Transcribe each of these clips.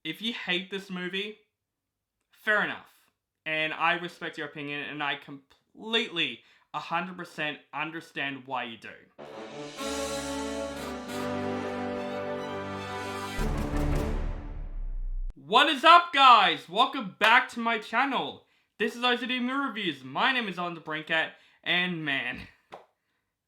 if you hate this movie, fair enough. And I respect your opinion, and I completely 100% understand why you do. What is up, guys? Welcome back to my channel. This is OCD Movie Reviews. My name is Alan the Brinkat, and man,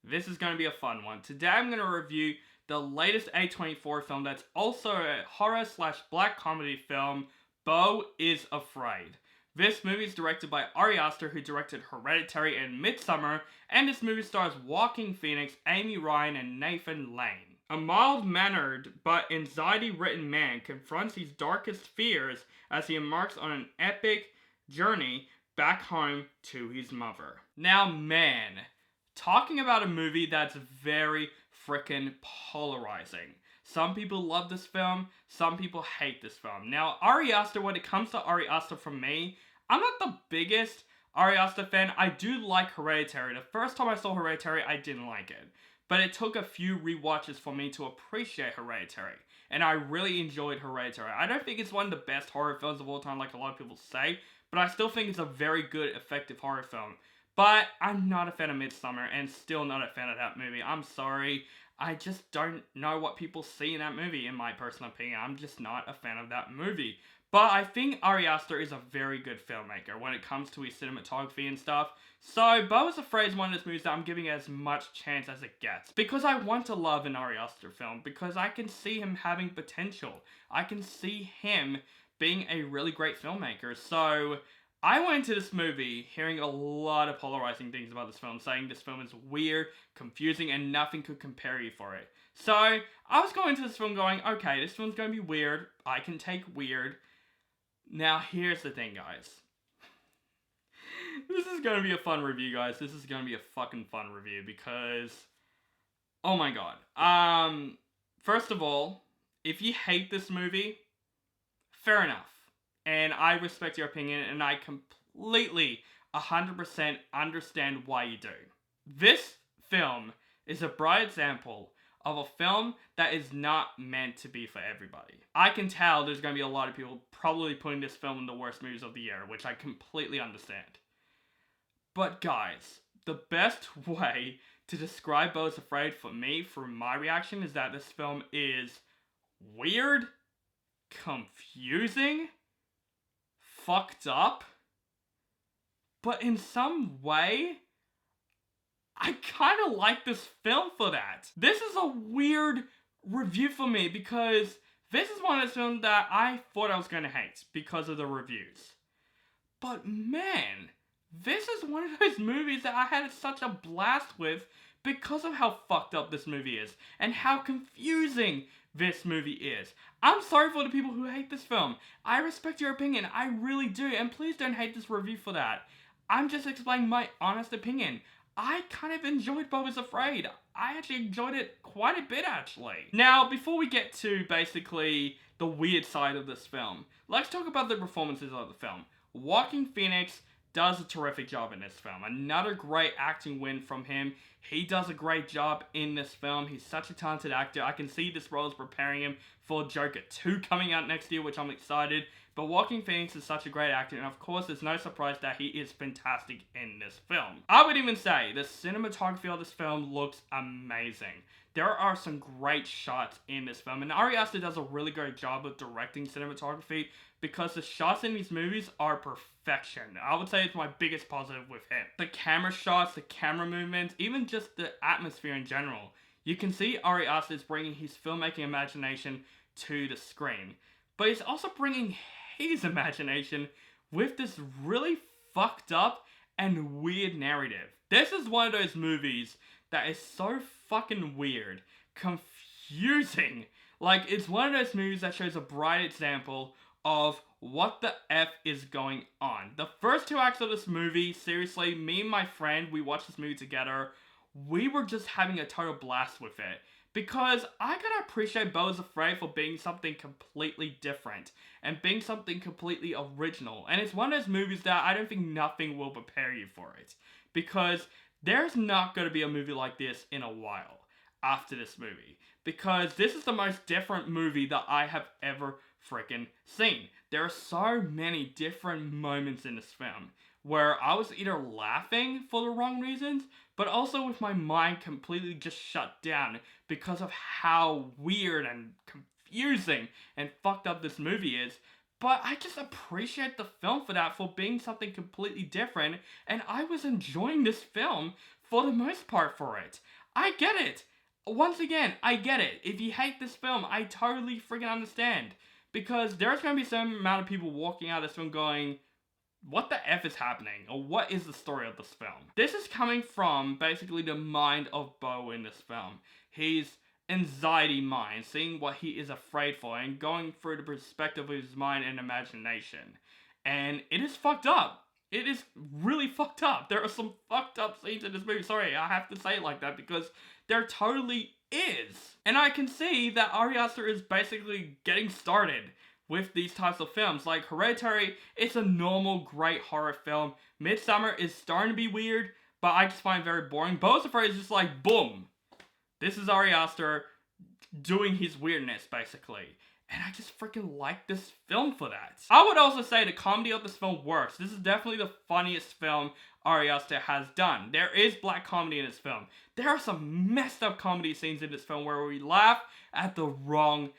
this is going to be a fun one. Today I'm going to review the latest A24 film that's also a horror/black comedy film, Beau is Afraid. This movie is directed by Ari Aster, who directed Hereditary and Midsommar, and this movie stars Joaquin Phoenix, Amy Ryan, and Nathan Lane. A mild-mannered but anxiety-ridden man confronts his darkest fears as he embarks on an epic journey back home to his mother. Now, man, talking about a movie that's very frickin' polarizing. Some people love this film, some people hate this film. Now, Ari Aster, when it comes to Ari Aster for me, I'm not the biggest Ari Aster fan. I do like Hereditary. The first time I saw Hereditary, I didn't like it. But it took a few rewatches for me to appreciate Hereditary. And I really enjoyed Hereditary. I don't think it's one of the best horror films of all time like a lot of people say, but I still think it's a very good, effective horror film. But I'm not a fan of Midsommar, and still not a fan of that movie. I'm sorry. I just don't know what people see in that movie, in my personal opinion. I'm just not a fan of that movie. But I think Ari Aster is a very good filmmaker when it comes to his cinematography and stuff. So, Beau is Afraid is one of those movies that I'm giving as much chance as it gets. Because I want to love an Ari Aster film. Because I can see him having potential. I can see him being a really great filmmaker. So, I went into this movie hearing a lot of polarizing things about this film, saying this film is weird, confusing, and nothing could compare you for it. So, I was going into this film going, okay, this film's going to be weird, I can take weird. Now, here's the thing, guys. This is going to be a fun review, guys. This is going to be a fucking fun review, because, oh my god. First of all, if you hate this movie, fair enough. And I respect your opinion, and I completely 100% understand why you do. This film is a bright example of a film that is not meant to be for everybody. I can tell there's going to be a lot of people probably putting this film in the worst movies of the year, which I completely understand. But guys, the best way to describe Beau is Afraid for me, from my reaction, is that this film is weird, confusing, fucked up, but in some way, I kind of like this film for that. This is a weird review for me because this is one of those films that I thought I was going to hate because of the reviews. But man, this is one of those movies that I had such a blast with because of how fucked up this movie is and how confusing this movie is. I'm sorry for the people who hate this film. I respect your opinion, I really do, and please don't hate this review for that. I'm just explaining my honest opinion. I kind of enjoyed Beau is Afraid. I actually enjoyed it quite a bit, actually. Now, before we get to basically the weird side of this film, let's talk about the performances of the film. Joaquin Phoenix does a terrific job in this film. Another great acting win from him. He does a great job in this film. He's such a talented actor. I can see this role is preparing him for Joker 2 coming out next year, which I'm excited. But Joaquin Phoenix is such a great actor, and of course, there's no surprise that he is fantastic in this film. I would even say the cinematography of this film looks amazing. There are some great shots in this film, and Ari Aster does a really great job of directing cinematography because the shots in these movies are perfection. I would say it's my biggest positive with him. The camera shots, the camera movements, even just the atmosphere in general. You can see Ari Aster is bringing his filmmaking imagination to the screen, but he's also bringing his imagination with this really fucked up and weird narrative. This is one of those movies that is so fucking weird, confusing. Like, it's one of those movies that shows a bright example of what the F is going on. The first 2 acts of this movie, seriously, me and my friend, we watched this movie together, we were just having a total blast with it. Because I gotta appreciate Beau is Afraid for being something completely different and being something completely original. And it's one of those movies that I don't think nothing will prepare you for it. Because there's not gonna be a movie like this in a while after this movie. Because this is the most different movie that I have ever freaking scene. There are so many different moments in this film where I was either laughing for the wrong reasons, but also with my mind completely just shut down because of how weird and confusing and fucked up this movie is. But I just appreciate the film for that, for being something completely different, and I was enjoying this film for the most part for it. I get it. Once again, I get it. If you hate this film, I totally freaking understand. Because there's going to be some amount of people walking out of this film going, what the F is happening? Or what is the story of this film? This is coming from basically the mind of Beau in this film. His anxiety mind, seeing what he is afraid for, and going through the perspective of his mind and imagination. And it is fucked up. It is really fucked up. There are some fucked up scenes in this movie. Sorry, I have to say it like that because there totally is. And I can see that Ari Aster is basically getting started with these types of films. Like Hereditary, it's a normal, great horror film. Midsommar is starting to be weird, but I just find it very boring. Beau's Afraid is just like, boom. This is Ari Aster doing his weirdness, basically. And I just freaking like this film for that. I would also say the comedy of this film works. This is definitely the funniest film Ari Aster has done. There is black comedy in this film. There are some messed up comedy scenes in this film where we laugh at the wrong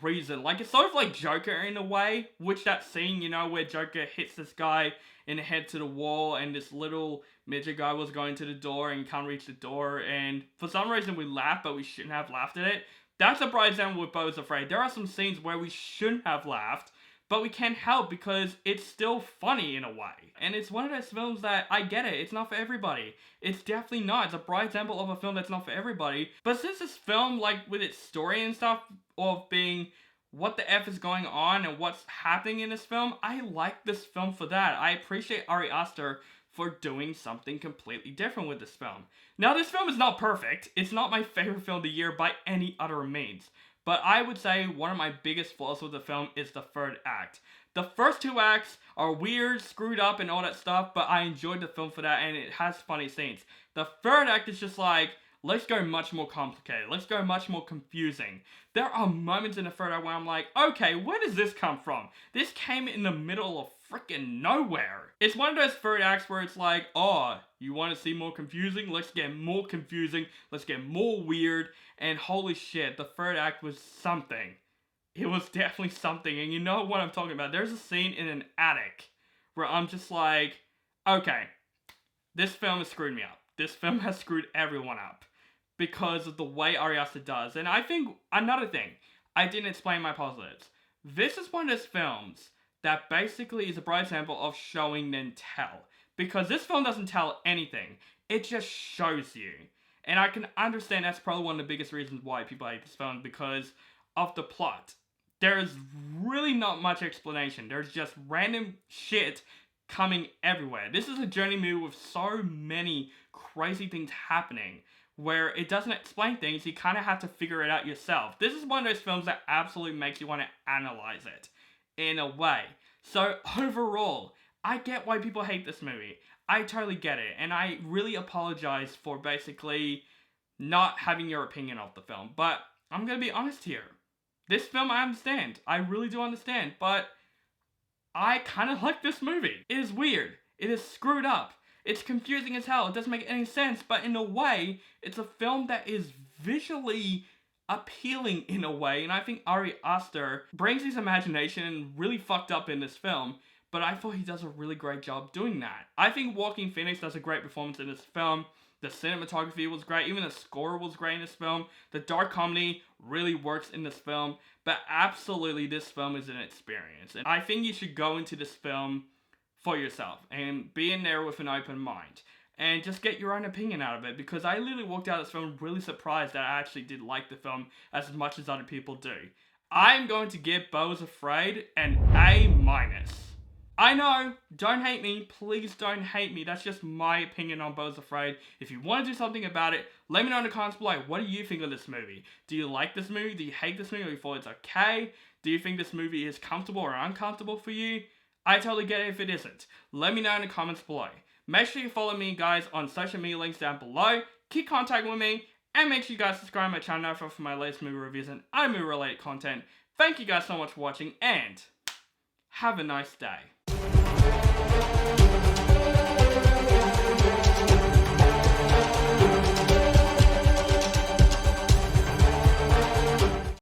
reason. Like, it's sort of like Joker in a way, which that scene, you know, where Joker hits this guy in the head to the wall and this little midget guy was going to the door and can't reach the door, and for some reason we laugh, but we shouldn't have laughed at it. That's a bright example with Beau's Afraid. There are some scenes where we shouldn't have laughed, but we can't help because it's still funny in a way. And it's one of those films that, I get it, it's not for everybody. It's definitely not. It's a bright example of a film that's not for everybody. But since this film, like, with its story and stuff, of being what the F is going on and what's happening in this film, I like this film for that. I appreciate Ari Aster for doing something completely different with this film. Now, this film is not perfect. It's not my favorite film of the year by any other means. But I would say one of my biggest flaws with the film is the third act. The first two acts are weird, screwed up, and all that stuff, but I enjoyed the film for that, and it has funny scenes. The third act is just like, let's go much more complicated. Let's go much more confusing. There are moments in the third act where I'm like, okay, where does this come from? This came in the middle of freaking nowhere. It's one of those third acts where it's like, oh, you want to see more confusing? Let's get more confusing. Let's get more weird. And holy shit, the third act was something. It was definitely something. And you know what I'm talking about. There's a scene in an attic where I'm just like, okay, this film has screwed me up. This film has screwed everyone up because of the way Ari Aster does. And I think another thing, I didn't explain my positives. This is one of those films that basically is a bright example of showing then tell. Because this film doesn't tell anything. It just shows you. And I can understand that's probably one of the biggest reasons why people hate this film, because of the plot. There's really not much explanation. There's just random shit coming everywhere. This is a journey movie with so many crazy things happening where it doesn't explain things. You kind of have to figure it out yourself. This is one of those films that absolutely makes you want to analyze it in a way. So overall, I get why people hate this movie. I totally get it, and I really apologize for basically not having your opinion of the film, but I'm gonna be honest here. This film I understand. I really do understand, but I kind of like this movie. It is weird. It is screwed up. It's confusing as hell. It doesn't make any sense, but in a way, it's a film that is visually appealing in a way, and I think Ari Aster brings his imagination really fucked up in this film, but I thought he does a really great job doing that. I think Joaquin Phoenix does a great performance in this film. The cinematography was great. Even the score was great in this film. The dark comedy really works in this film. But absolutely, this film is an experience. And I think you should go into this film for yourself and be in there with an open mind. And just get your own opinion out of it. Because I literally walked out of this film really surprised that I actually did like the film as much as other people do. I'm going to give Beau's Afraid an A-. I know, don't hate me, please don't hate me, that's just my opinion on Beau's Afraid. If you want to do something about it, let me know in the comments below, what do you think of this movie? Do you like this movie? Do you hate this movie? Or you thought it's okay? Do you think this movie is comfortable or uncomfortable for you? I totally get it if it isn't. Let me know in the comments below. Make sure you follow me, guys, on social media links down below, keep contact with me, and make sure you guys subscribe to my channel for my latest movie reviews and other movie related content. Thank you guys so much for watching, and have a nice day.